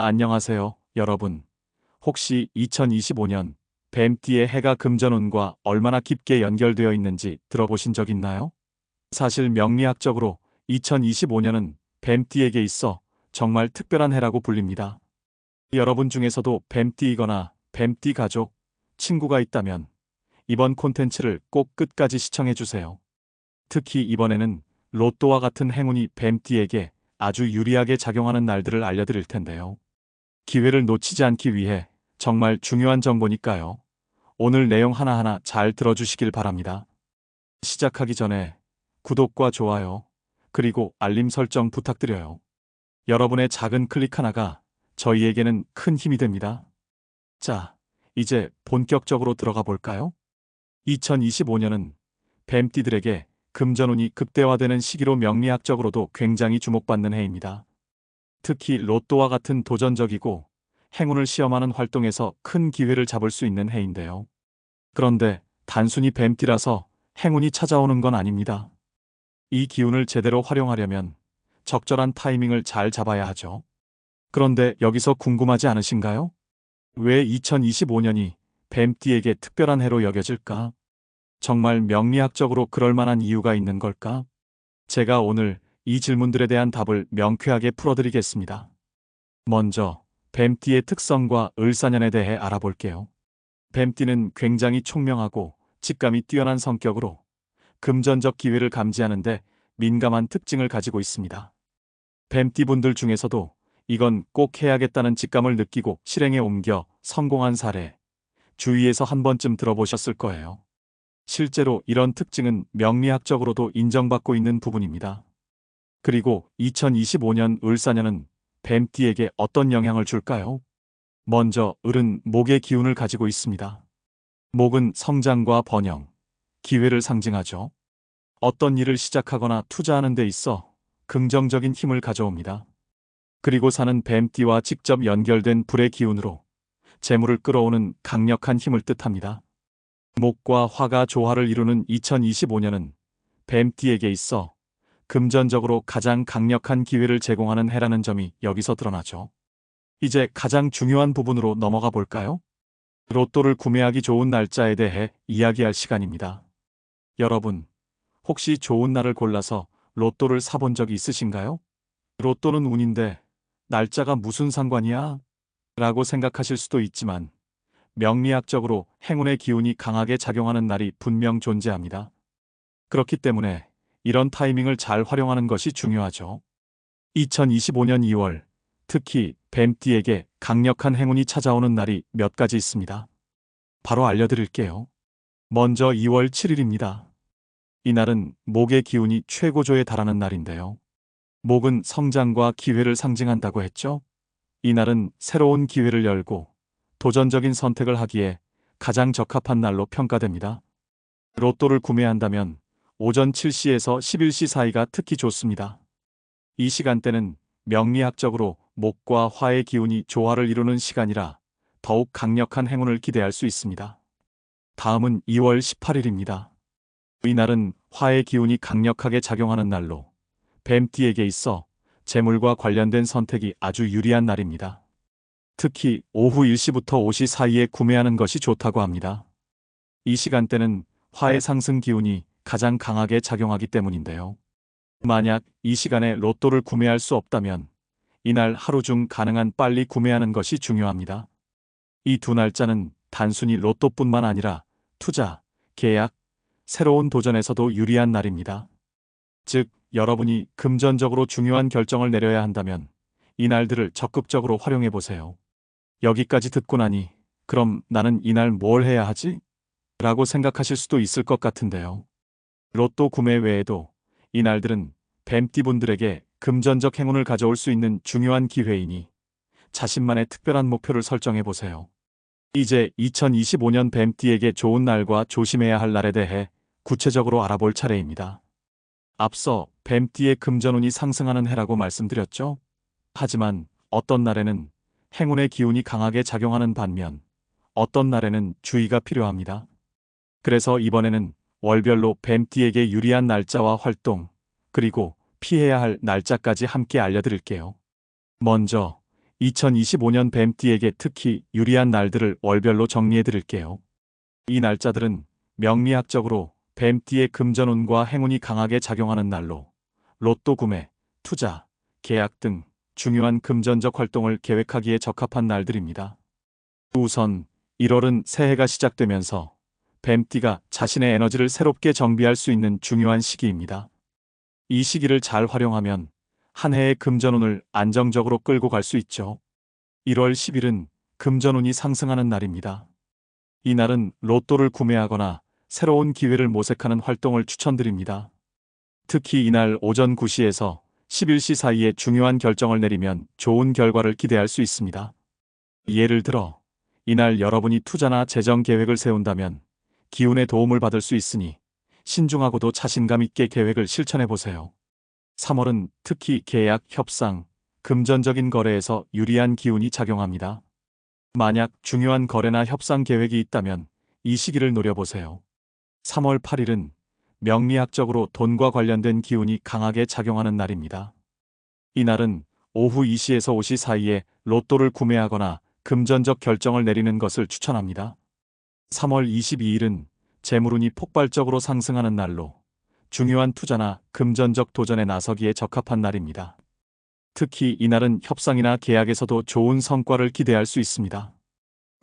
안녕하세요, 여러분. 혹시 2025년 뱀띠의 해가 금전운과 얼마나 깊게 연결되어 있는지 들어보신 적 있나요? 사실 명리학적으로 2025년은 뱀띠에게 있어 정말 특별한 해라고 불립니다. 여러분 중에서도 뱀띠이거나 뱀띠 가족, 친구가 있다면 이번 콘텐츠를 꼭 끝까지 시청해주세요. 특히 이번에는 로또와 같은 행운이 뱀띠에게 아주 유리하게 작용하는 날들을 알려드릴 텐데요. 기회를 놓치지 않기 위해 정말 중요한 정보니까요. 오늘 내용 하나하나 잘 들어주시길 바랍니다. 시작하기 전에 구독과 좋아요, 그리고 알림 설정 부탁드려요. 여러분의 작은 클릭 하나가 저희에게는 큰 힘이 됩니다. 자, 이제 본격적으로 들어가 볼까요? 2025년은 뱀띠들에게 금전운이 극대화되는 시기로 명리학적으로도 굉장히 주목받는 해입니다. 특히 로또와 같은 도전적이고 행운을 시험하는 활동에서 큰 기회를 잡을 수 있는 해인데요. 그런데 단순히 뱀띠라서 행운이 찾아오는 건 아닙니다. 이 기운을 제대로 활용하려면 적절한 타이밍을 잘 잡아야 하죠. 그런데 여기서 궁금하지 않으신가요? 왜 2025년이 뱀띠에게 특별한 해로 여겨질까? 정말 명리학적으로 그럴 만한 이유가 있는 걸까? 제가 오늘 이 질문들에 대한 답을 명쾌하게 풀어드리겠습니다. 먼저 뱀띠의 특성과 을사년에 대해 알아볼게요. 뱀띠는 굉장히 총명하고 직감이 뛰어난 성격으로 금전적 기회를 감지하는데 민감한 특징을 가지고 있습니다. 뱀띠분들 중에서도 이건 꼭 해야겠다는 직감을 느끼고 실행에 옮겨 성공한 사례, 주위에서 한 번쯤 들어보셨을 거예요. 실제로 이런 특징은 명리학적으로도 인정받고 있는 부분입니다. 그리고 2025년 을사년은 뱀띠에게 어떤 영향을 줄까요? 먼저 을은 목의 기운을 가지고 있습니다. 목은 성장과 번영, 기회를 상징하죠. 어떤 일을 시작하거나 투자하는 데 있어 긍정적인 힘을 가져옵니다. 그리고 사는 뱀띠와 직접 연결된 불의 기운으로 재물을 끌어오는 강력한 힘을 뜻합니다. 목과 화가 조화를 이루는 2025년은 뱀띠에게 있어 금전적으로 가장 강력한 기회를 제공하는 해라는 점이 여기서 드러나죠. 이제 가장 중요한 부분으로 넘어가 볼까요? 로또를 구매하기 좋은 날짜에 대해 이야기할 시간입니다. 여러분, 혹시 좋은 날을 골라서 로또를 사본 적이 있으신가요? 로또는 운인데 날짜가 무슨 상관이야? 라고 생각하실 수도 있지만 명리학적으로 행운의 기운이 강하게 작용하는 날이 분명 존재합니다. 그렇기 때문에 이런 타이밍을 잘 활용하는 것이 중요하죠. 2025년 2월, 특히 뱀띠에게 강력한 행운이 찾아오는 날이 몇 가지 있습니다. 바로 알려드릴게요. 먼저 2월 7일입니다. 이날은 목의 기운이 최고조에 달하는 날인데요. 목은 성장과 기회를 상징한다고 했죠. 이날은 새로운 기회를 열고 도전적인 선택을 하기에 가장 적합한 날로 평가됩니다. 로또를 구매한다면 오전 7시에서 11시 사이가 특히 좋습니다. 이 시간대는 명리학적으로 목과 화의 기운이 조화를 이루는 시간이라 더욱 강력한 행운을 기대할 수 있습니다. 다음은 2월 18일입니다. 이날은 화의 기운이 강력하게 작용하는 날로 뱀띠에게 있어 재물과 관련된 선택이 아주 유리한 날입니다. 특히 오후 1시부터 5시 사이에 구매하는 것이 좋다고 합니다. 이 시간대는 화의 상승 기운이 가장 강하게 작용하기 때문인데요. 만약 이 시간에 로또를 구매할 수 없다면 이날 하루 중 가능한 빨리 구매하는 것이 중요합니다. 이 두 날짜는 단순히 로또뿐만 아니라 투자, 계약, 새로운 도전에서도 유리한 날입니다. 즉, 여러분이 금전적으로 중요한 결정을 내려야 한다면 이 날들을 적극적으로 활용해 보세요. 여기까지 듣고 나니 그럼 나는 이날 뭘 해야 하지? 라고 생각하실 수도 있을 것 같은데요. 로또 구매 외에도 이 날들은 뱀띠분들에게 금전적 행운을 가져올 수 있는 중요한 기회이니 자신만의 특별한 목표를 설정해 보세요. 이제 2025년 뱀띠에게 좋은 날과 조심해야 할 날에 대해 구체적으로 알아볼 차례입니다. 앞서 뱀띠의 금전운이 상승하는 해라고 말씀드렸죠? 하지만 어떤 날에는 행운의 기운이 강하게 작용하는 반면 어떤 날에는 주의가 필요합니다. 그래서 이번에는 월별로 뱀띠에게 유리한 날짜와 활동, 그리고 피해야 할 날짜까지 함께 알려드릴게요. 먼저 2025년 뱀띠에게 특히 유리한 날들을 월별로 정리해 드릴게요. 이 날짜들은 명리학적으로 뱀띠의 금전운과 행운이 강하게 작용하는 날로 로또 구매, 투자, 계약 등 중요한 금전적 활동을 계획하기에 적합한 날들입니다. 우선 1월은 새해가 시작되면서 뱀띠가 자신의 에너지를 새롭게 정비할 수 있는 중요한 시기입니다. 이 시기를 잘 활용하면 한 해의 금전운을 안정적으로 끌고 갈 수 있죠. 1월 10일은 금전운이 상승하는 날입니다. 이 날은 로또를 구매하거나 새로운 기회를 모색하는 활동을 추천드립니다. 특히 이날 오전 9시에서 11시 사이에 중요한 결정을 내리면 좋은 결과를 기대할 수 있습니다. 예를 들어, 이날 여러분이 투자나 재정 계획을 세운다면 기운의 도움을 받을 수 있으니 신중하고도 자신감 있게 계획을 실천해 보세요. 3월은 특히 계약, 협상, 금전적인 거래에서 유리한 기운이 작용합니다. 만약 중요한 거래나 협상 계획이 있다면 이 시기를 노려보세요. 3월 8일은 명리학적으로 돈과 관련된 기운이 강하게 작용하는 날입니다. 이 날은 오후 2시에서 5시 사이에 로또를 구매하거나 금전적 결정을 내리는 것을 추천합니다. 3월 22일은 재물운이 폭발적으로 상승하는 날로 중요한 투자나 금전적 도전에 나서기에 적합한 날입니다. 특히 이날은 협상이나 계약에서도 좋은 성과를 기대할 수 있습니다.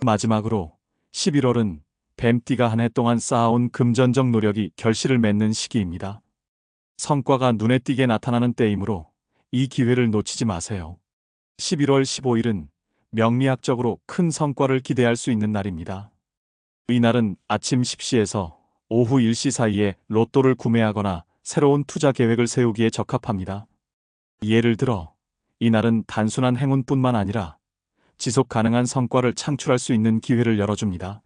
마지막으로 11월은 뱀띠가 한 해 동안 쌓아온 금전적 노력이 결실을 맺는 시기입니다. 성과가 눈에 띄게 나타나는 때이므로 이 기회를 놓치지 마세요. 11월 15일은 명리학적으로 큰 성과를 기대할 수 있는 날입니다. 이 날은 아침 10시에서 오후 1시 사이에 로또를 구매하거나 새로운 투자 계획을 세우기에 적합합니다. 예를 들어, 이 날은 단순한 행운뿐만 아니라 지속 가능한 성과를 창출할 수 있는 기회를 열어줍니다.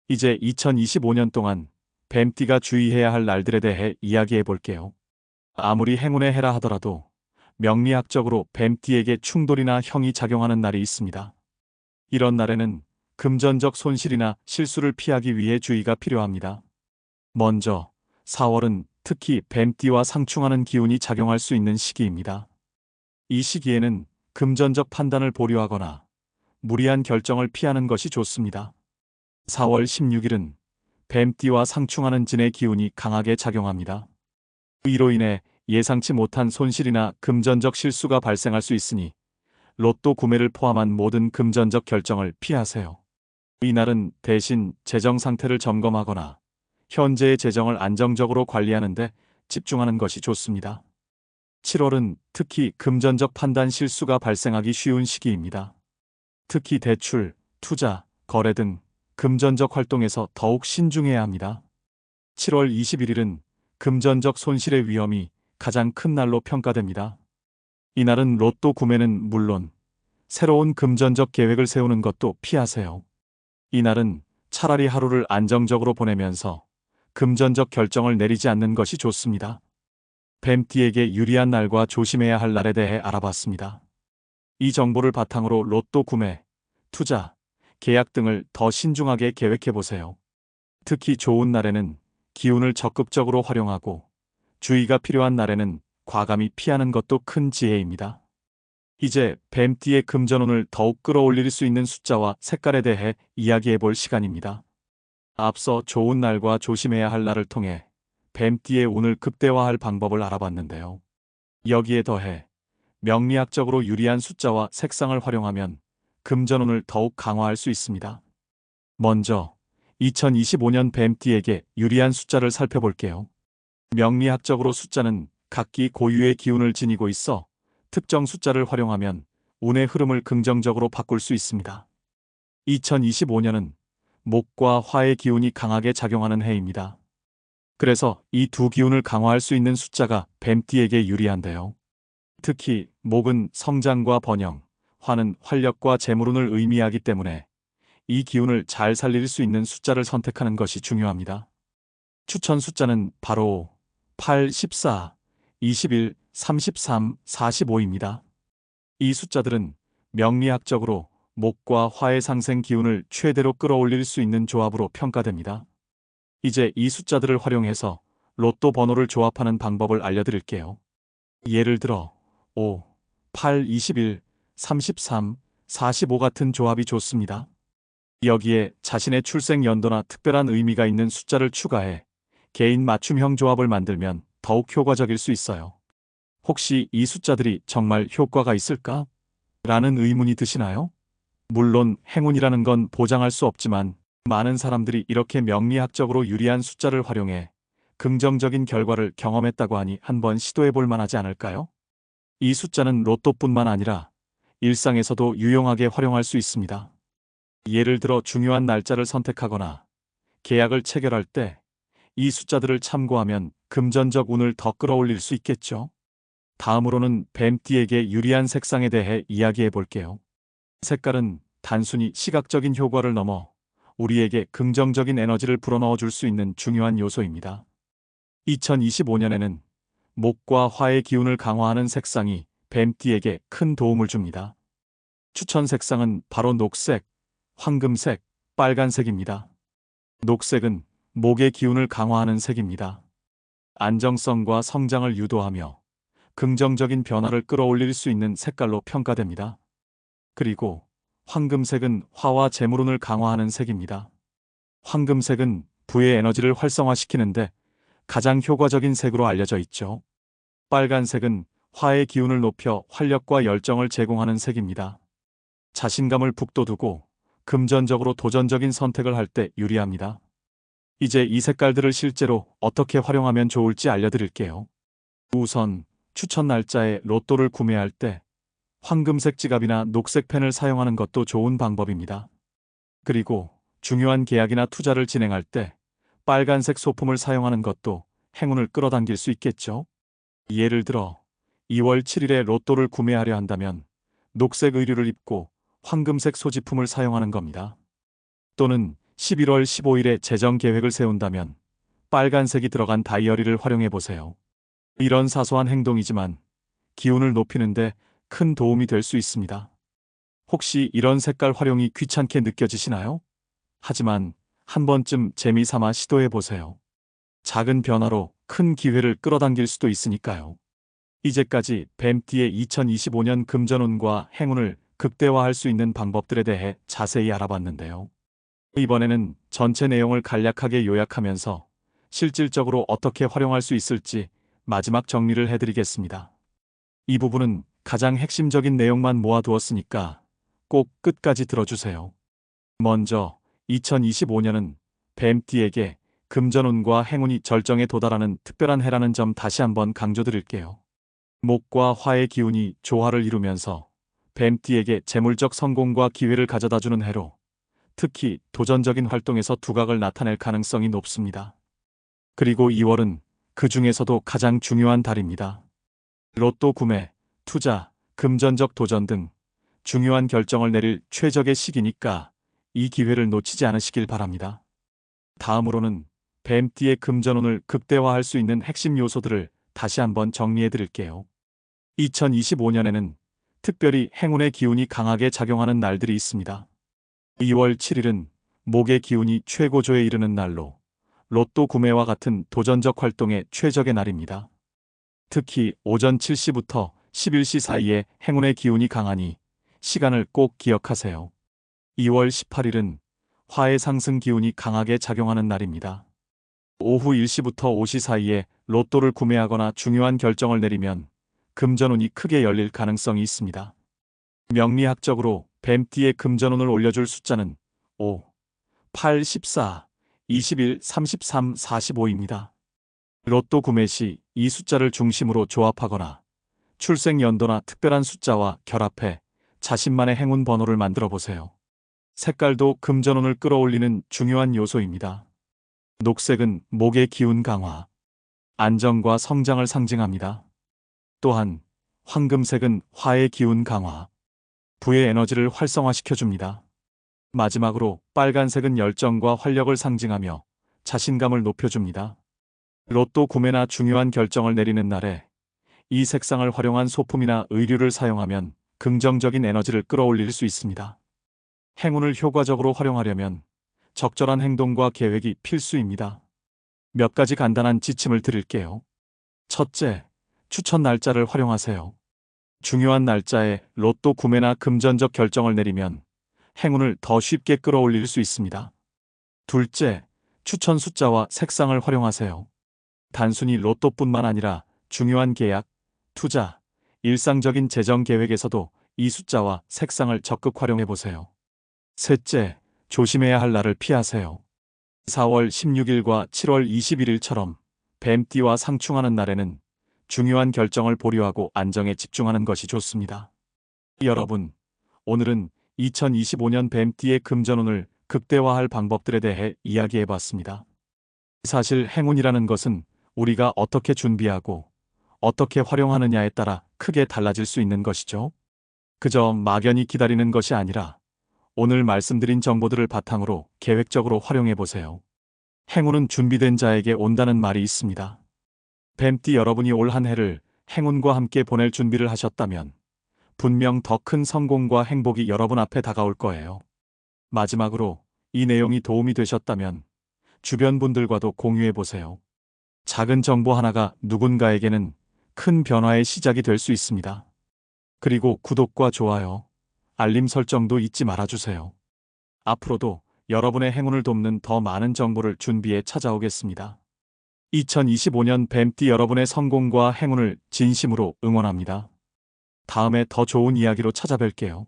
이제 2025년 동안 뱀띠가 주의해야 할 날들에 대해 이야기해 볼게요. 아무리 행운의 해라 하더라도 명리학적으로 뱀띠에게 충돌이나 형이 작용하는 날이 있습니다. 이런 날에는 금전적 손실이나 실수를 피하기 위해 주의가 필요합니다. 먼저 4월은 특히 뱀띠와 상충하는 기운이 작용할 수 있는 시기입니다. 이 시기에는 금전적 판단을 보류하거나 무리한 결정을 피하는 것이 좋습니다. 4월 16일은 뱀띠와 상충하는 진의 기운이 강하게 작용합니다. 이로 인해 예상치 못한 손실이나 금전적 실수가 발생할 수 있으니 로또 구매를 포함한 모든 금전적 결정을 피하세요. 이날은 대신 재정 상태를 점검하거나 현재의 재정을 안정적으로 관리하는 데 집중하는 것이 좋습니다. 7월은 특히 금전적 판단 실수가 발생하기 쉬운 시기입니다. 특히 대출, 투자, 거래 등 금전적 활동에서 더욱 신중해야 합니다. 7월 21일은 금전적 손실의 위험이 가장 큰 날로 평가됩니다. 이날은 로또 구매는 물론 새로운 금전적 계획을 세우는 것도 피하세요. 이날은 차라리 하루를 안정적으로 보내면서 금전적 결정을 내리지 않는 것이 좋습니다. 뱀띠에게 유리한 날과 조심해야 할 날에 대해 알아봤습니다. 이 정보를 바탕으로 로또 구매, 투자, 계약 등을 더 신중하게 계획해 보세요. 특히 좋은 날에는 기운을 적극적으로 활용하고 주의가 필요한 날에는 과감히 피하는 것도 큰 지혜입니다. 이제 뱀띠의 금전운을 더욱 끌어올릴 수 있는 숫자와 색깔에 대해 이야기해 볼 시간입니다. 앞서 좋은 날과 조심해야 할 날을 통해 뱀띠의 운을 극대화할 방법을 알아봤는데요. 여기에 더해 명리학적으로 유리한 숫자와 색상을 활용하면 금전운을 더욱 강화할 수 있습니다. 먼저 2025년 뱀띠에게 유리한 숫자를 살펴볼게요. 명리학적으로 숫자는 각기 고유의 기운을 지니고 있어 특정 숫자를 활용하면 운의 흐름을 긍정적으로 바꿀 수 있습니다. 2025년은 목과 화의 기운이 강하게 작용하는 해입니다. 그래서 이 두 기운을 강화할 수 있는 숫자가 뱀띠에게 유리한데요. 특히 목은 성장과 번영, 화는 활력과 재물운을 의미하기 때문에 이 기운을 잘 살릴 수 있는 숫자를 선택하는 것이 중요합니다. 추천 숫자는 바로 8, 14, 21, 33, 45입니다. 이 숫자들은 명리학적으로 목과 화의 상생 기운을 최대로 끌어올릴 수 있는 조합으로 평가됩니다. 이제 이 숫자들을 활용해서 로또 번호를 조합하는 방법을 알려드릴게요. 예를 들어 5, 8, 21, 33, 45 같은 조합이 좋습니다. 여기에 자신의 출생 연도나 특별한 의미가 있는 숫자를 추가해 개인 맞춤형 조합을 만들면 더욱 효과적일 수 있어요. 혹시 이 숫자들이 정말 효과가 있을까? 라는 의문이 드시나요? 물론 행운이라는 건 보장할 수 없지만 많은 사람들이 이렇게 명리학적으로 유리한 숫자를 활용해 긍정적인 결과를 경험했다고 하니 한번 시도해 볼 만하지 않을까요? 이 숫자는 로또뿐만 아니라 일상에서도 유용하게 활용할 수 있습니다. 예를 들어 중요한 날짜를 선택하거나 계약을 체결할 때 이 숫자들을 참고하면 금전적 운을 더 끌어올릴 수 있겠죠. 다음으로는 뱀띠에게 유리한 색상에 대해 이야기해 볼게요. 색깔은 단순히 시각적인 효과를 넘어 우리에게 긍정적인 에너지를 불어넣어 줄 수 있는 중요한 요소입니다. 2025년에는 목과 화의 기운을 강화하는 색상이 뱀띠에게 큰 도움을 줍니다. 추천 색상은 바로 녹색, 황금색, 빨간색입니다. 녹색은 목의 기운을 강화하는 색입니다. 안정성과 성장을 유도하며 긍정적인 변화를 끌어올릴 수 있는 색깔로 평가됩니다. 그리고 황금색은 화와 재물운을 강화하는 색입니다. 황금색은 부의 에너지를 활성화시키는데 가장 효과적인 색으로 알려져 있죠. 빨간색은 화의 기운을 높여 활력과 열정을 제공하는 색입니다. 자신감을 북돋우고 금전적으로 도전적인 선택을 할 때 유리합니다. 이제 이 색깔들을 실제로 어떻게 활용하면 좋을지 알려드릴게요. 우선 추천 날짜에 로또를 구매할 때 황금색 지갑이나 녹색 펜을 사용하는 것도 좋은 방법입니다. 그리고 중요한 계약이나 투자를 진행할 때 빨간색 소품을 사용하는 것도 행운을 끌어당길 수 있겠죠. 예를 들어 2월 7일에 로또를 구매하려 한다면 녹색 의류를 입고 황금색 소지품을 사용하는 겁니다. 또는 11월 15일에 재정 계획을 세운다면 빨간색이 들어간 다이어리를 활용해 보세요. 이런 사소한 행동이지만 기운을 높이는데 큰 도움이 될 수 있습니다. 혹시 이런 색깔 활용이 귀찮게 느껴지시나요? 하지만 한 번쯤 재미삼아 시도해 보세요. 작은 변화로 큰 기회를 끌어당길 수도 있으니까요. 이제까지 뱀띠의 2025년 금전운과 행운을 극대화할 수 있는 방법들에 대해 자세히 알아봤는데요. 이번에는 전체 내용을 간략하게 요약하면서 실질적으로 어떻게 활용할 수 있을지 마지막 정리를 해드리겠습니다. 이 부분은 가장 핵심적인 내용만 모아두었으니까 꼭 끝까지 들어주세요. 먼저 2025년은 뱀띠에게 금전운과 행운이 절정에 도달하는 특별한 해라는 점 다시 한번 강조드릴게요. 목과 화의 기운이 조화를 이루면서 뱀띠에게 재물적 성공과 기회를 가져다주는 해로 특히 도전적인 활동에서 두각을 나타낼 가능성이 높습니다. 그리고 2월은 그 중에서도 가장 중요한 달입니다. 로또 구매, 투자, 금전적 도전 등 중요한 결정을 내릴 최적의 시기니까 이 기회를 놓치지 않으시길 바랍니다. 다음으로는 뱀띠의 금전운을 극대화할 수 있는 핵심 요소들을 다시 한번 정리해 드릴게요. 2025년에는 특별히 행운의 기운이 강하게 작용하는 날들이 있습니다. 2월 7일은 목의 기운이 최고조에 이르는 날로 로또 구매와 같은 도전적 활동에 최적의 날입니다. 특히 오전 7시부터 11시 사이에 행운의 기운이 강하니 시간을 꼭 기억하세요. 2월 18일은 화의 상승 기운이 강하게 작용하는 날입니다. 오후 1시부터 5시 사이에 로또를 구매하거나 중요한 결정을 내리면 금전운이 크게 열릴 가능성이 있습니다. 명리학적으로 뱀띠의 금전운을 올려줄 숫자는 5, 8, 14, 21, 33, 45입니다. 로또 구매 시 이 숫자를 중심으로 조합하거나 출생 연도나 특별한 숫자와 결합해 자신만의 행운 번호를 만들어 보세요. 색깔도 금전운을 끌어올리는 중요한 요소입니다. 녹색은 목의 기운 강화, 안정과 성장을 상징합니다. 또한 황금색은 화의 기운 강화, 부의 에너지를 활성화시켜줍니다. 마지막으로 빨간색은 열정과 활력을 상징하며 자신감을 높여줍니다. 로또 구매나 중요한 결정을 내리는 날에 이 색상을 활용한 소품이나 의류를 사용하면 긍정적인 에너지를 끌어올릴 수 있습니다. 행운을 효과적으로 활용하려면 적절한 행동과 계획이 필수입니다. 몇 가지 간단한 지침을 드릴게요. 첫째, 추천 날짜를 활용하세요. 중요한 날짜에 로또 구매나 금전적 결정을 내리면 행운을 더 쉽게 끌어올릴 수 있습니다. 둘째, 추천 숫자와 색상을 활용하세요. 단순히 로또뿐만 아니라 중요한 계약, 투자, 일상적인 재정 계획에서도 이 숫자와 색상을 적극 활용해 보세요. 셋째, 조심해야 할 날을 피하세요. 4월 16일과 7월 21일처럼 뱀띠와 상충하는 날에는 중요한 결정을 보류하고 안정에 집중하는 것이 좋습니다. 여러분, 오늘은 2025년 뱀띠의 금전운을 극대화할 방법들에 대해 이야기해 봤습니다. 사실 행운이라는 것은 우리가 어떻게 준비하고 어떻게 활용하느냐에 따라 크게 달라질 수 있는 것이죠. 그저 막연히 기다리는 것이 아니라 오늘 말씀드린 정보들을 바탕으로 계획적으로 활용해 보세요. 행운은 준비된 자에게 온다는 말이 있습니다. 뱀띠 여러분이 올 한 해를 행운과 함께 보낼 준비를 하셨다면 분명 더 큰 성공과 행복이 여러분 앞에 다가올 거예요. 마지막으로 이 내용이 도움이 되셨다면 주변 분들과도 공유해 보세요. 작은 정보 하나가 누군가에게는 큰 변화의 시작이 될 수 있습니다. 그리고 구독과 좋아요, 알림 설정도 잊지 말아주세요. 앞으로도 여러분의 행운을 돕는 더 많은 정보를 준비해 찾아오겠습니다. 2025년 뱀띠 여러분의 성공과 행운을 진심으로 응원합니다. 다음에 더 좋은 이야기로 찾아뵐게요.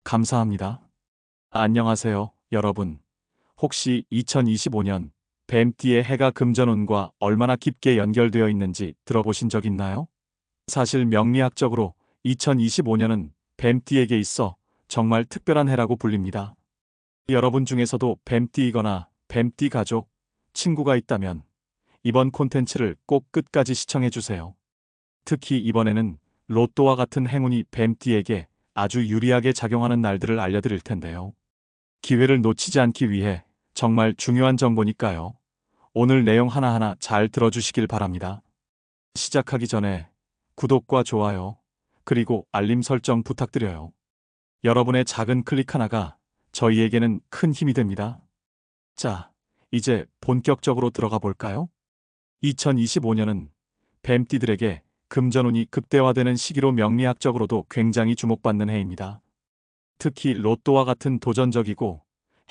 감사합니다. 안녕하세요, 여러분. 혹시 2025년 뱀띠의 해가 금전운과 얼마나 깊게 연결되어 있는지 들어보신 적 있나요? 사실 명리학적으로 2025년은 뱀띠에게 있어 정말 특별한 해라고 불립니다. 여러분 중에서도 뱀띠이거나 뱀띠 가족, 친구가 있다면 이번 콘텐츠를 꼭 끝까지 시청해주세요. 특히 이번에는 로또와 같은 행운이 뱀띠에게 아주 유리하게 작용하는 날들을 알려드릴 텐데요. 기회를 놓치지 않기 위해 정말 중요한 정보니까요. 오늘 내용 하나하나 잘 들어주시길 바랍니다. 시작하기 전에 구독과 좋아요, 그리고 알림 설정 부탁드려요. 여러분의 작은 클릭 하나가 저희에게는 큰 힘이 됩니다. 자, 이제 본격적으로 들어가 볼까요? 2025년은 뱀띠들에게 금전운이 극대화되는 시기로 명리학적으로도 굉장히 주목받는 해입니다. 특히 로또와 같은 도전적이고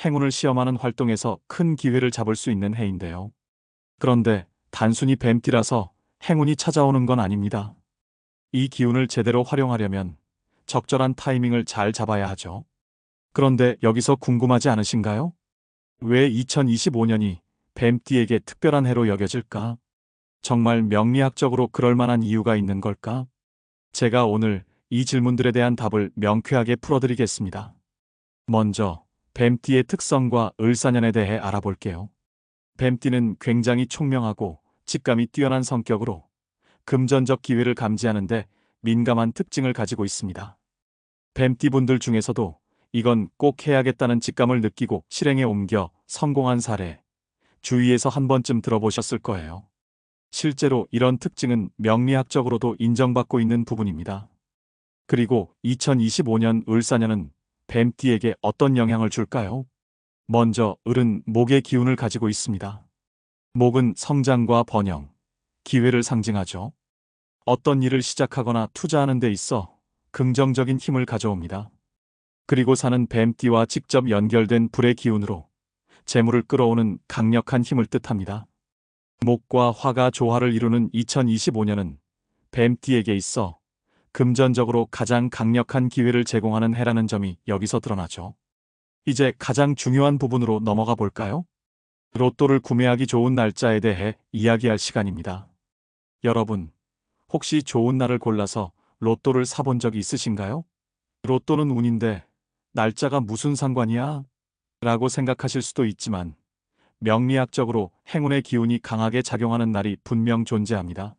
행운을 시험하는 활동에서 큰 기회를 잡을 수 있는 해인데요. 그런데 단순히 뱀띠라서 행운이 찾아오는 건 아닙니다. 이 기운을 제대로 활용하려면 적절한 타이밍을 잘 잡아야 하죠. 그런데 여기서 궁금하지 않으신가요? 왜 2025년이 뱀띠에게 특별한 해로 여겨질까? 정말 명리학적으로 그럴 만한 이유가 있는 걸까? 제가 오늘 이 질문들에 대한 답을 명쾌하게 풀어드리겠습니다. 먼저 뱀띠의 특성과 을사년에 대해 알아볼게요. 뱀띠는 굉장히 총명하고 직감이 뛰어난 성격으로 금전적 기회를 감지하는데 민감한 특징을 가지고 있습니다. 뱀띠분들 중에서도 이건 꼭 해야겠다는 직감을 느끼고 실행에 옮겨 성공한 사례, 주위에서 한 번쯤 들어보셨을 거예요. 실제로 이런 특징은 명리학적으로도 인정받고 있는 부분입니다. 그리고 2025년 을사년은 뱀띠에게 어떤 영향을 줄까요? 먼저 을은 목의 기운을 가지고 있습니다. 목은 성장과 번영, 기회를 상징하죠. 어떤 일을 시작하거나 투자하는 데 있어 긍정적인 힘을 가져옵니다. 그리고 사는 뱀띠와 직접 연결된 불의 기운으로 재물을 끌어오는 강력한 힘을 뜻합니다. 목과 화가 조화를 이루는 2025년은 뱀띠에게 있어 금전적으로 가장 강력한 기회를 제공하는 해라는 점이 여기서 드러나죠. 이제 가장 중요한 부분으로 넘어가 볼까요? 로또를 구매하기 좋은 날짜에 대해 이야기할 시간입니다. 여러분, 혹시 좋은 날을 골라서 로또를 사본 적이 있으신가요? 로또는 운인데 날짜가 무슨 상관이야? 라고 생각하실 수도 있지만 명리학적으로 행운의 기운이 강하게 작용하는 날이 분명 존재합니다.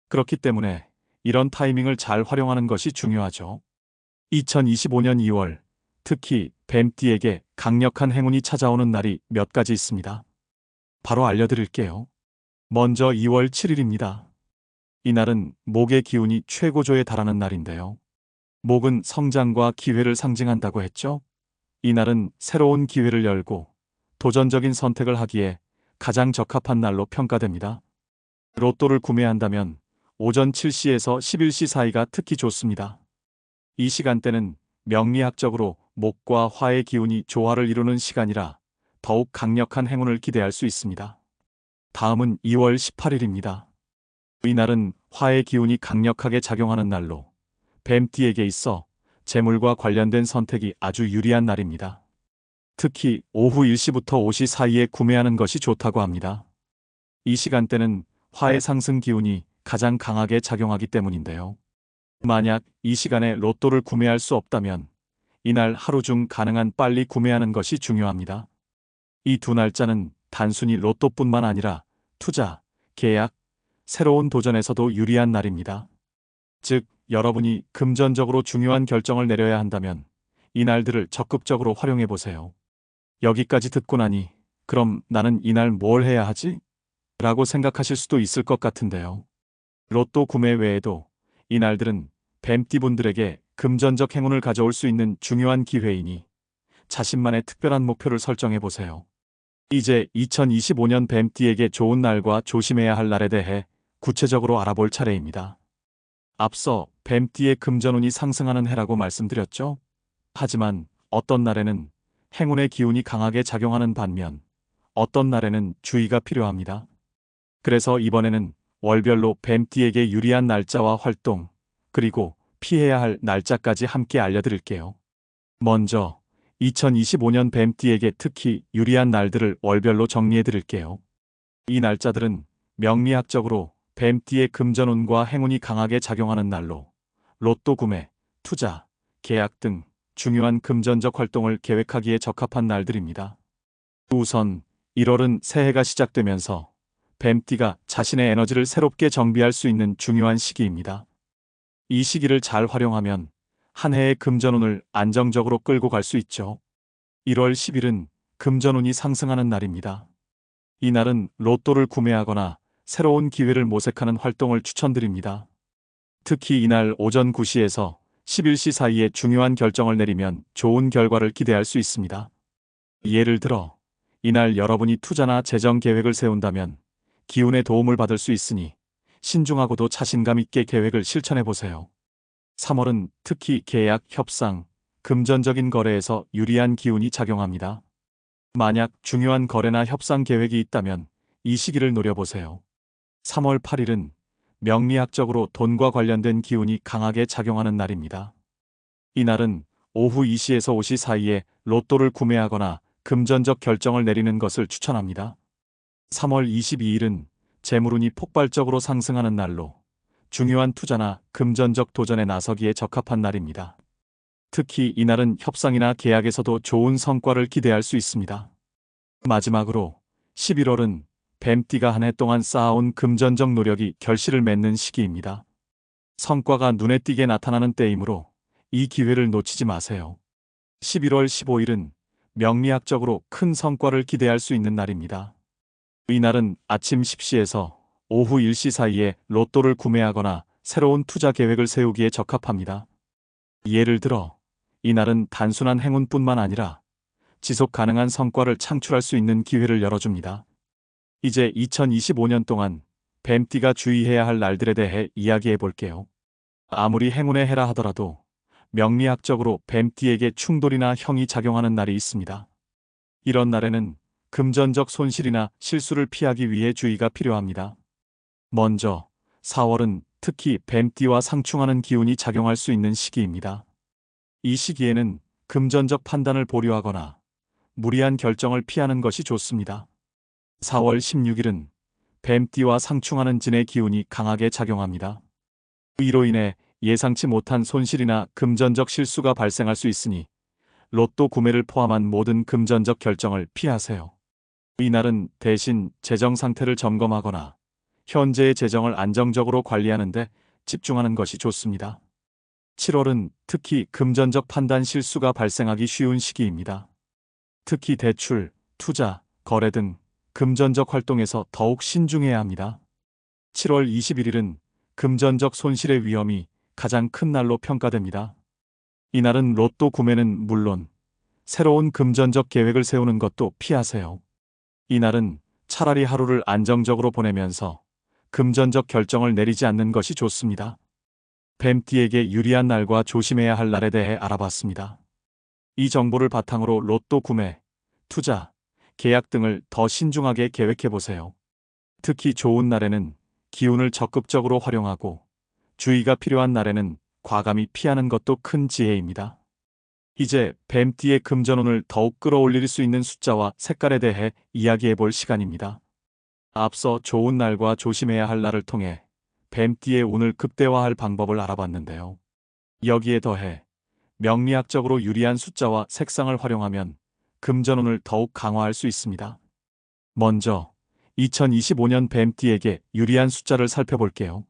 그렇기 때문에 이런 타이밍을 잘 활용하는 것이 중요하죠. 2025년 2월, 특히 뱀띠에게 강력한 행운이 찾아오는 날이 몇 가지 있습니다. 바로 알려드릴게요. 먼저 2월 7일입니다. 이날은 목의 기운이 최고조에 달하는 날인데요. 목은 성장과 기회를 상징한다고 했죠? 이날은 새로운 기회를 열고 도전적인 선택을 하기에 가장 적합한 날로 평가됩니다. 로또를 구매한다면 오전 7시에서 11시 사이가 특히 좋습니다. 이 시간대는 명리학적으로 목과 화의 기운이 조화를 이루는 시간이라 더욱 강력한 행운을 기대할 수 있습니다. 다음은 2월 18일입니다. 이날은 화의 기운이 강력하게 작용하는 날로 뱀띠에게 있어 재물과 관련된 선택이 아주 유리한 날입니다. 특히 오후 1시부터 5시 사이에 구매하는 것이 좋다고 합니다. 이 시간대는 화의 상승 기운이 가장 강하게 작용하기 때문인데요. 만약 이 시간에 로또를 구매할 수 없다면 이날 하루 중 가능한 빨리 구매하는 것이 중요합니다. 이 두 날짜는 단순히 로또뿐만 아니라 투자, 계약, 새로운 도전에서도 유리한 날입니다. 즉, 여러분이 금전적으로 중요한 결정을 내려야 한다면 이 날들을 적극적으로 활용해 보세요. 여기까지 듣고 나니 그럼 나는 이날 뭘 해야 하지? 라고 생각하실 수도 있을 것 같은데요. 로또 구매 외에도 이 날들은 뱀띠분들에게 금전적 행운을 가져올 수 있는 중요한 기회이니 자신만의 특별한 목표를 설정해 보세요. 이제 2025년 뱀띠에게 좋은 날과 조심해야 할 날에 대해 구체적으로 알아볼 차례입니다. 앞서 뱀띠의 금전운이 상승하는 해라고 말씀드렸죠? 하지만 어떤 날에는 행운의 기운이 강하게 작용하는 반면 어떤 날에는 주의가 필요합니다. 그래서 이번에는 월별로 뱀띠에게 유리한 날짜와 활동, 그리고 피해야 할 날짜까지 함께 알려드릴게요. 먼저 2025년 뱀띠에게 특히 유리한 날들을 월별로 정리해드릴게요. 이 날짜들은 명리학적으로 뱀띠의 금전운과 행운이 강하게 작용하는 날로 로또 구매, 투자, 계약 등 중요한 금전적 활동을 계획하기에 적합한 날들입니다. 우선 1월은 새해가 시작되면서 뱀띠가 자신의 에너지를 새롭게 정비할 수 있는 중요한 시기입니다. 이 시기를 잘 활용하면 한 해의 금전운을 안정적으로 끌고 갈 수 있죠. 1월 10일은 금전운이 상승하는 날입니다. 이 날은 로또를 구매하거나 새로운 기회를 모색하는 활동을 추천드립니다. 특히 이날 오전 9시에서 11시 사이에 중요한 결정을 내리면 좋은 결과를 기대할 수 있습니다. 예를 들어 이날 여러분이 투자나 재정 계획을 세운다면 기운의 도움을 받을 수 있으니 신중하고도 자신감 있게 계획을 실천해 보세요. 3월은 특히 계약, 협상, 금전적인 거래에서 유리한 기운이 작용합니다. 만약 중요한 거래나 협상 계획이 있다면 이 시기를 노려보세요. 3월 8일은 명리학적으로 돈과 관련된 기운이 강하게 작용하는 날입니다. 이날은 오후 2시에서 5시 사이에 로또를 구매하거나 금전적 결정을 내리는 것을 추천합니다. 3월 22일은 재물운이 폭발적으로 상승하는 날로 중요한 투자나 금전적 도전에 나서기에 적합한 날입니다. 특히 이날은 협상이나 계약에서도 좋은 성과를 기대할 수 있습니다. 마지막으로 11월은 뱀띠가 한 해 동안 쌓아온 금전적 노력이 결실을 맺는 시기입니다. 성과가 눈에 띄게 나타나는 때이므로 이 기회를 놓치지 마세요. 11월 15일은 명리학적으로 큰 성과를 기대할 수 있는 날입니다. 이 날은 아침 10시에서 오후 1시 사이에 로또를 구매하거나 새로운 투자 계획을 세우기에 적합합니다. 예를 들어 이 날은 단순한 행운뿐만 아니라 지속 가능한 성과를 창출할 수 있는 기회를 열어줍니다. 이제 2025년 동안 뱀띠가 주의해야 할 날들에 대해 이야기해 볼게요. 아무리 행운의 해라 하더라도 명리학적으로 뱀띠에게 충돌이나 형이 작용하는 날이 있습니다. 이런 날에는 금전적 손실이나 실수를 피하기 위해 주의가 필요합니다. 먼저 4월은 특히 뱀띠와 상충하는 기운이 작용할 수 있는 시기입니다. 이 시기에는 금전적 판단을 보류하거나 무리한 결정을 피하는 것이 좋습니다. 4월 16일은 뱀띠와 상충하는 진의 기운이 강하게 작용합니다. 이로 인해 예상치 못한 손실이나 금전적 실수가 발생할 수 있으니 로또 구매를 포함한 모든 금전적 결정을 피하세요. 이날은 대신 재정 상태를 점검하거나 현재의 재정을 안정적으로 관리하는 데 집중하는 것이 좋습니다. 7월은 특히 금전적 판단 실수가 발생하기 쉬운 시기입니다. 특히 대출, 투자, 거래 등 금전적 활동에서 더욱 신중해야 합니다. 7월 21일은 금전적 손실의 위험이 가장 큰 날로 평가됩니다. 이날은 로또 구매는 물론 새로운 금전적 계획을 세우는 것도 피하세요. 이날은 차라리 하루를 안정적으로 보내면서 금전적 결정을 내리지 않는 것이 좋습니다. 뱀띠에게 유리한 날과 조심해야 할 날에 대해 알아봤습니다. 이 정보를 바탕으로 로또 구매, 투자, 계약 등을 더 신중하게 계획해 보세요. 특히 좋은 날에는 기운을 적극적으로 활용하고 주의가 필요한 날에는 과감히 피하는 것도 큰 지혜입니다. 이제 뱀띠의 금전운을 더욱 끌어올릴 수 있는 숫자와 색깔에 대해 이야기해 볼 시간입니다. 앞서 좋은 날과 조심해야 할 날을 통해 뱀띠의 운을 극대화할 방법을 알아봤는데요. 여기에 더해 명리학적으로 유리한 숫자와 색상을 활용하면 금전운을 더욱 강화할 수 있습니다. 먼저 2025년 뱀띠에게 유리한 숫자를 살펴볼게요.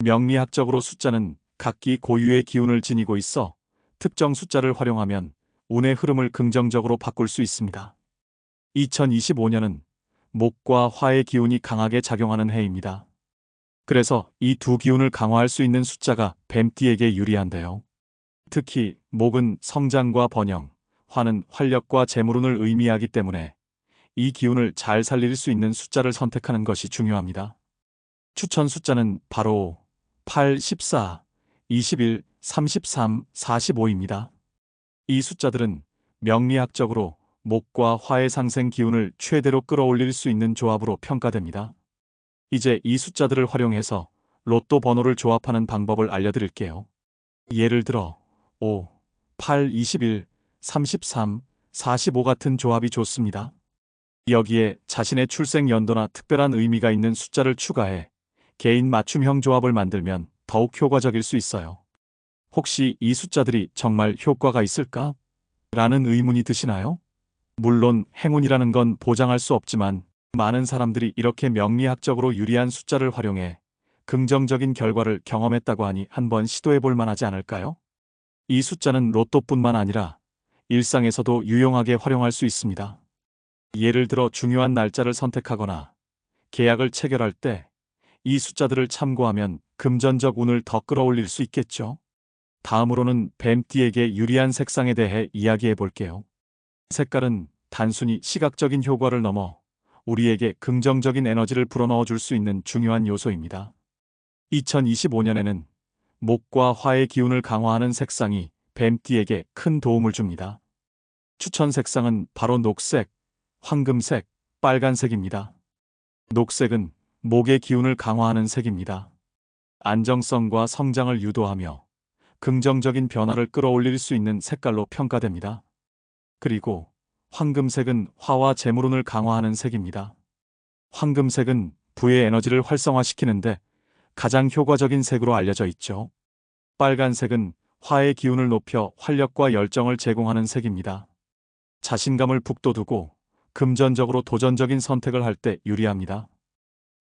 명리학적으로 숫자는 각기 고유의 기운을 지니고 있어 특정 숫자를 활용하면 운의 흐름을 긍정적으로 바꿀 수 있습니다. 2025년은 목과 화의 기운이 강하게 작용하는 해입니다. 그래서 이 두 기운을 강화할 수 있는 숫자가 뱀띠에게 유리한데요. 특히 목은 성장과 번영, 화는 활력과 재물운을 의미하기 때문에 이 기운을 잘 살릴 수 있는 숫자를 선택하는 것이 중요합니다. 추천 숫자는 바로 8, 14, 21, 33, 45입니다. 이 숫자들은 명리학적으로 목과 화의 상생 기운을 최대로 끌어올릴 수 있는 조합으로 평가됩니다. 이제 이 숫자들을 활용해서 로또 번호를 조합하는 방법을 알려드릴게요. 예를 들어 5, 8, 21, 33, 45 같은 조합이 좋습니다. 여기에 자신의 출생 연도나 특별한 의미가 있는 숫자를 추가해 개인 맞춤형 조합을 만들면 더욱 효과적일 수 있어요. 혹시 이 숫자들이 정말 효과가 있을까? 라는 의문이 드시나요? 물론 행운이라는 건 보장할 수 없지만 많은 사람들이 이렇게 명리학적으로 유리한 숫자를 활용해 긍정적인 결과를 경험했다고 하니 한번 시도해 볼 만하지 않을까요? 이 숫자는 로또뿐만 아니라 일상에서도 유용하게 활용할 수 있습니다. 예를 들어 중요한 날짜를 선택하거나 계약을 체결할 때 이 숫자들을 참고하면 금전적 운을 더 끌어올릴 수 있겠죠. 다음으로는 뱀띠에게 유리한 색상에 대해 이야기해 볼게요. 색깔은 단순히 시각적인 효과를 넘어 우리에게 긍정적인 에너지를 불어넣어 줄 수 있는 중요한 요소입니다. 2025년에는 목과 화의 기운을 강화하는 색상이 뱀띠에게 큰 도움을 줍니다. 추천 색상은 바로 녹색, 황금색, 빨간색입니다. 녹색은 목의 기운을 강화하는 색입니다. 안정성과 성장을 유도하며 긍정적인 변화를 끌어올릴 수 있는 색깔로 평가됩니다. 그리고 황금색은 화와 재물운을 강화하는 색입니다. 황금색은 부의 에너지를 활성화시키는데 가장 효과적인 색으로 알려져 있죠. 빨간색은 화의 기운을 높여 활력과 열정을 제공하는 색입니다. 자신감을 북돋우고 금전적으로 도전적인 선택을 할 때 유리합니다.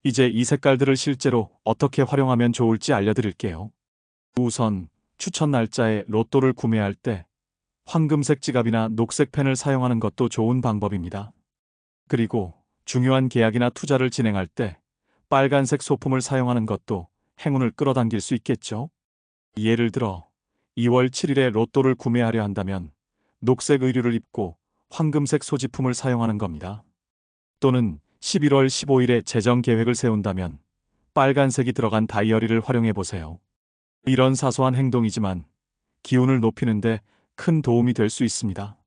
이제 이 색깔들을 실제로 어떻게 활용하면 좋을지 알려드릴게요. 우선 추천 날짜에 로또를 구매할 때 황금색 지갑이나 녹색 펜을 사용하는 것도 좋은 방법입니다. 그리고 중요한 계약이나 투자를 진행할 때 빨간색 소품을 사용하는 것도 행운을 끌어당길 수 있겠죠. 예를 들어 2월 7일에 로또를 구매하려 한다면 녹색 의류를 입고 황금색 소지품을 사용하는 겁니다. 또는 11월 15일에 재정 계획을 세운다면 빨간색이 들어간 다이어리를 활용해 보세요. 이런 사소한 행동이지만 기운을 높이는데 큰 도움이 될 수 있습니다.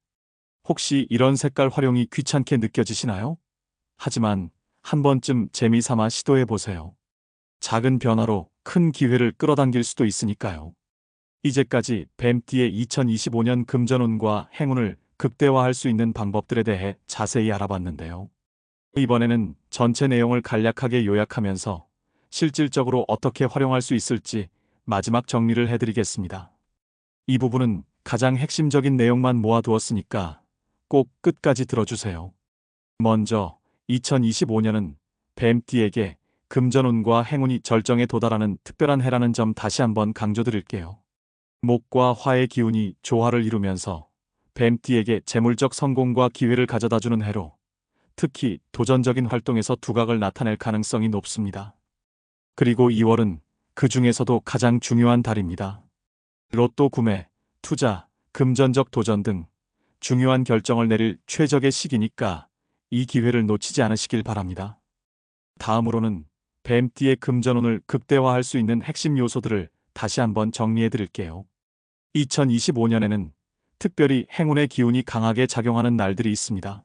혹시 이런 색깔 활용이 귀찮게 느껴지시나요? 하지만 한 번쯤 재미삼아 시도해 보세요. 작은 변화로 큰 기회를 끌어당길 수도 있으니까요. 이제까지 뱀띠의 2025년 금전운과 행운을 극대화할 수 있는 방법들에 대해 자세히 알아봤는데요. 이번에는 전체 내용을 간략하게 요약하면서 실질적으로 어떻게 활용할 수 있을지 마지막 정리를 해드리겠습니다. 이 부분은 가장 핵심적인 내용만 모아두었으니까 꼭 끝까지 들어주세요. 먼저 2025년은 뱀띠에게 금전운과 행운이 절정에 도달하는 특별한 해라는 점 다시 한번 강조드릴게요. 목과 화의 기운이 조화를 이루면서 뱀띠에게 재물적 성공과 기회를 가져다주는 해로 특히 도전적인 활동에서 두각을 나타낼 가능성이 높습니다. 그리고 2월은 그 중에서도 가장 중요한 달입니다. 로또 구매, 투자, 금전적 도전 등 중요한 결정을 내릴 최적의 시기니까 이 기회를 놓치지 않으시길 바랍니다. 다음으로는 뱀띠의 금전운을 극대화할 수 있는 핵심 요소들을 다시 한번 정리해 드릴게요. 2025년에는 특별히 행운의 기운이 강하게 작용하는 날들이 있습니다.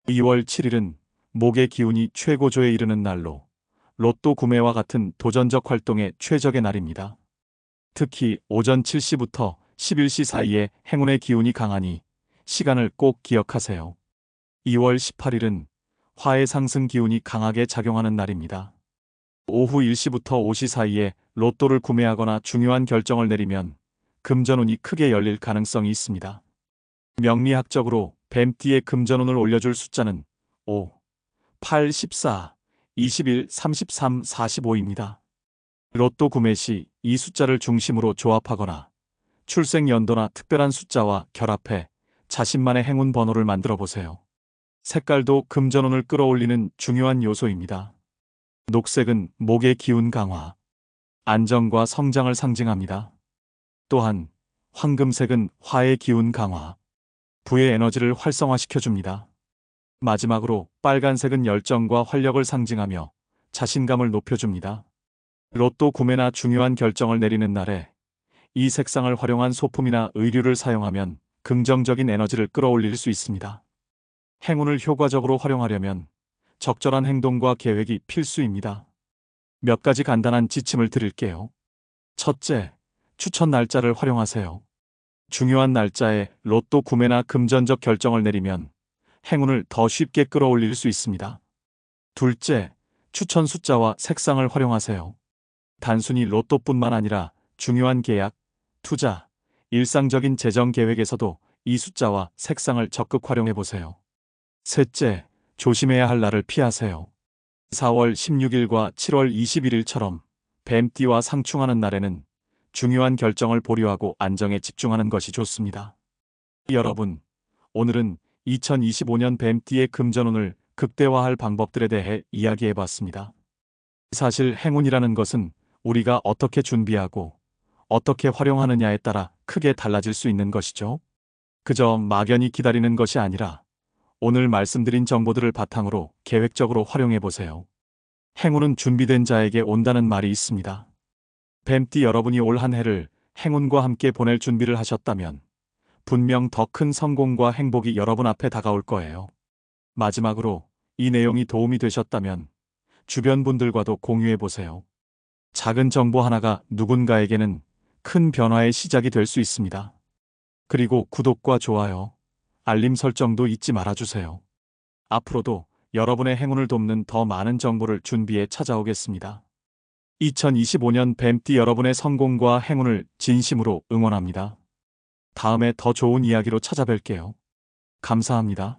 2월 7일은 목의 기운이 최고조에 이르는 날로 로또 구매와 같은 도전적 활동에 최적의 날입니다. 특히 오전 7시부터 11시 사이에 행운의 기운이 강하니 시간을 꼭 기억하세요. 2월 18일은 화의 상승 기운이 강하게 작용하는 날입니다. 오후 1시부터 5시 사이에 로또를 구매하거나 중요한 결정을 내리면 금전운이 크게 열릴 가능성이 있습니다. 명리학적으로 뱀띠의 금전운을 올려줄 숫자는 5, 8, 14, 21, 33, 45입니다. 로또 구매 시 이 숫자를 중심으로 조합하거나 출생 연도나 특별한 숫자와 결합해 자신만의 행운 번호를 만들어 보세요. 색깔도 금전운을 끌어올리는 중요한 요소입니다. 녹색은 목의 기운 강화, 안정과 성장을 상징합니다. 또한 황금색은 화의 기운 강화, 부의 에너지를 활성화시켜줍니다. 마지막으로 빨간색은 열정과 활력을 상징하며 자신감을 높여줍니다. 로또 구매나 중요한 결정을 내리는 날에 이 색상을 활용한 소품이나 의류를 사용하면 긍정적인 에너지를 끌어올릴 수 있습니다. 행운을 효과적으로 활용하려면 적절한 행동과 계획이 필수입니다. 몇 가지 간단한 지침을 드릴게요. 첫째, 추천 날짜를 활용하세요. 중요한 날짜에 로또 구매나 금전적 결정을 내리면 행운을 더 쉽게 끌어올릴 수 있습니다. 둘째, 추천 숫자와 색상을 활용하세요. 단순히 로또뿐만 아니라 중요한 계약, 투자, 일상적인 재정 계획에서도 이 숫자와 색상을 적극 활용해 보세요. 셋째, 조심해야 할 날을 피하세요. 4월 16일과 7월 21일처럼 뱀띠와 상충하는 날에는 중요한 결정을 보류하고 안정에 집중하는 것이 좋습니다. 여러분, 오늘은 2025년 뱀띠의 금전운을 극대화할 방법들에 대해 이야기해 봤습니다. 사실 행운이라는 것은 우리가 어떻게 준비하고 어떻게 활용하느냐에 따라 크게 달라질 수 있는 것이죠. 그저 막연히 기다리는 것이 아니라 오늘 말씀드린 정보들을 바탕으로 계획적으로 활용해 보세요. 행운은 준비된 자에게 온다는 말이 있습니다. 뱀띠 여러분이 올 한 해를 행운과 함께 보낼 준비를 하셨다면 분명 더 큰 성공과 행복이 여러분 앞에 다가올 거예요. 마지막으로 이 내용이 도움이 되셨다면 주변 분들과도 공유해 보세요. 작은 정보 하나가 누군가에게는 큰 변화의 시작이 될 수 있습니다. 그리고 구독과 좋아요, 알림 설정도 잊지 말아주세요. 앞으로도 여러분의 행운을 돕는 더 많은 정보를 준비해 찾아오겠습니다. 2025년 뱀띠 여러분의 성공과 행운을 진심으로 응원합니다. 다음에 더 좋은 이야기로 찾아뵐게요. 감사합니다.